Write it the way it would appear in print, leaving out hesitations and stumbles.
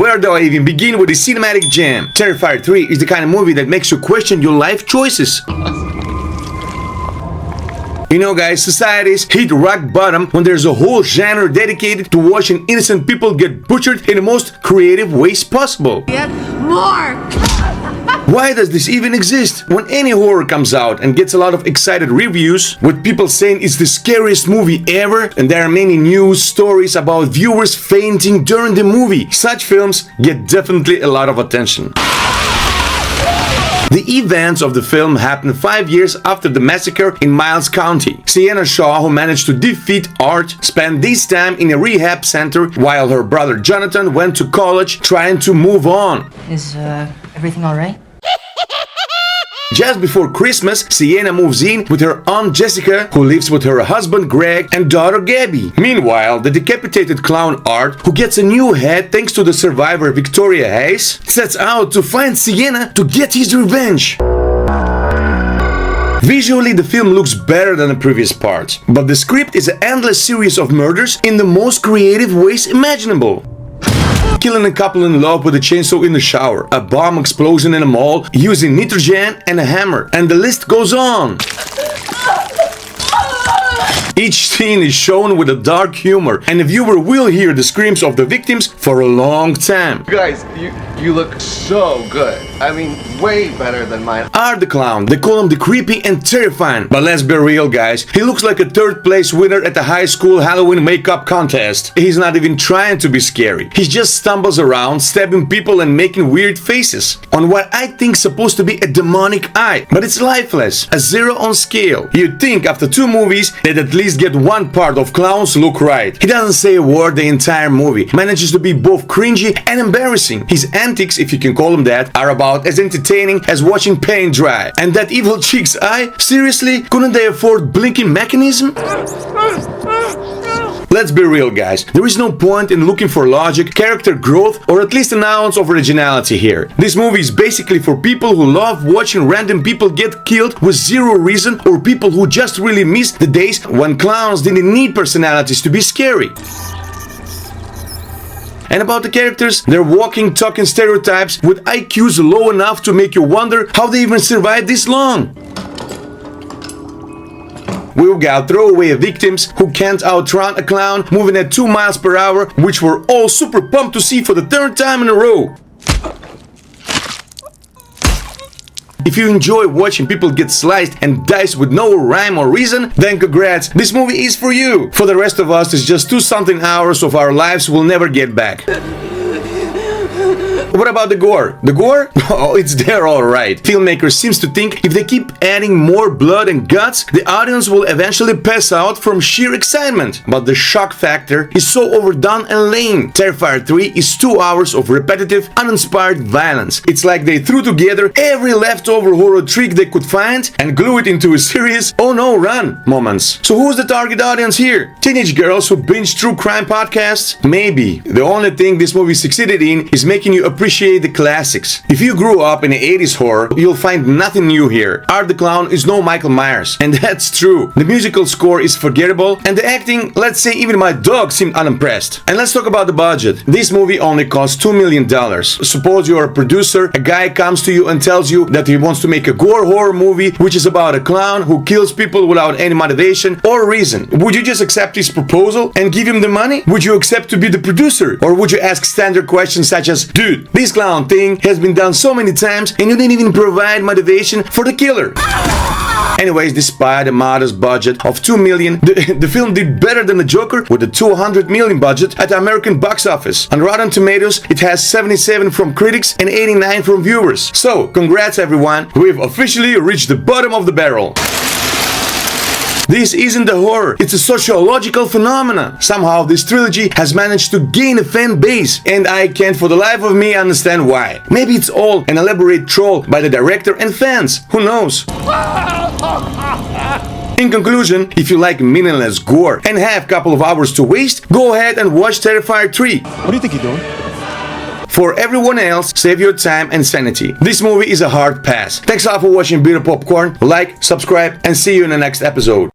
where do I even begin with the cinematic gem? Terrifier 3 is the kind of movie that makes you question your life choices. You know guys, societies hit rock bottom when there's a whole genre dedicated to watching innocent people get butchered in the most creative ways possible. Get more! Why does this even exist? When any horror comes out and gets a lot of excited reviews, with people saying it's the scariest movie ever, and there are many news stories about viewers fainting during the movie, such films get definitely a lot of attention. The events of the film happened 5 years after the massacre in Miles County. Sienna Shaw, who managed to defeat Art, spent this time in a rehab center while her brother Jonathan went to college trying to move on. Is everything alright? Just before Christmas, Sienna moves in with her aunt Jessica, who lives with her husband Greg and daughter Gabby. Meanwhile, the decapitated clown Art, who gets a new head thanks to the survivor Victoria Hayes, sets out to find Sienna to get his revenge. Visually, the film looks better than the previous parts, but the script is an endless series of murders in the most creative ways imaginable. Killing a couple in love with a chainsaw in the shower, a bomb explosion in a mall using nitrogen and a hammer, and the list goes on. Each scene is shown with a dark humor, and the viewer will hear the screams of the victims for a long time. Guys, you look so good. I mean, way better than mine. Art the clown, they call him the creepy and terrifying. But let's be real guys, he looks like a third place winner at the high school Halloween makeup contest. He's not even trying to be scary. He just stumbles around, stabbing people and making weird faces on what I think is supposed to be a demonic eye. But it's lifeless, a 0 on scale. You'd think after 2 movies they'd at least get one part of clowns look right. He doesn't say a word the entire movie, manages to be both cringy and embarrassing. His antics, if you can call them that, are about as entertaining as watching paint dry. And that evil chick's eye? Seriously? Couldn't they afford blinking mechanism? Let's be real guys, there is no point in looking for logic, character growth, or at least an ounce of originality here. This movie is basically for people who love watching random people get killed with 0 reason, or people who just really miss the days when clowns didn't need personalities to be scary. And about the characters, they're walking, talking stereotypes with IQs low enough to make you wonder how they even survived this long. We've got throwaway victims who can't outrun a clown moving at 2 miles per hour, which we're all super pumped to see for the 3rd time in a row. If you enjoy watching people get sliced and diced with no rhyme or reason, then congrats, this movie is for you. For the rest of us, it's just 2-something hours of our lives we'll never get back. What about the gore? The gore? Oh, it's there alright. Filmmakers seems to think if they keep adding more blood and guts, the audience will eventually pass out from sheer excitement. But the shock factor is so overdone and lame. Terrifier 3 is 2 hours of repetitive, uninspired violence. It's like they threw together every leftover horror trick they could find and glue it into a series oh no run moments. So who's the target audience here? Teenage girls who binge true crime podcasts? Maybe. The only thing this movie succeeded in is making you appreciate the classics. If you grew up in the 80s horror, you'll find nothing new here. Art the Clown is no Michael Myers, and that's true. The musical score is forgettable, and the acting, let's say even my dog seemed unimpressed. And let's talk about the budget. This movie only cost $2 million. Suppose you're a producer, a guy comes to you and tells you that he wants to make a gore horror movie which is about a clown who kills people without any motivation or reason. Would you just accept his proposal and give him the money? Would you accept to be the producer? Or would you ask standard questions such as, dude, this clown thing has been done so many times and you didn't even provide motivation for the killer. Anyways, despite a modest budget of $2 million, the film did better than the Joker with a $200 million budget at the American box office. On Rotten Tomatoes, it has 77 from critics and 89 from viewers. So, congrats everyone, we've officially reached the bottom of the barrel. This isn't a horror, it's a sociological phenomenon. Somehow this trilogy has managed to gain a fan base, and I can't for the life of me understand why. Maybe it's all an elaborate troll by the director and fans, who knows? In conclusion, if you like meaningless gore and have a couple of hours to waste, go ahead and watch Terrifier 3. What do you think you're doing? For everyone else, save your time and sanity. This movie is a hard pass. Thanks a lot for watching Beer Popcorn. Like, subscribe, and see you in the next episode.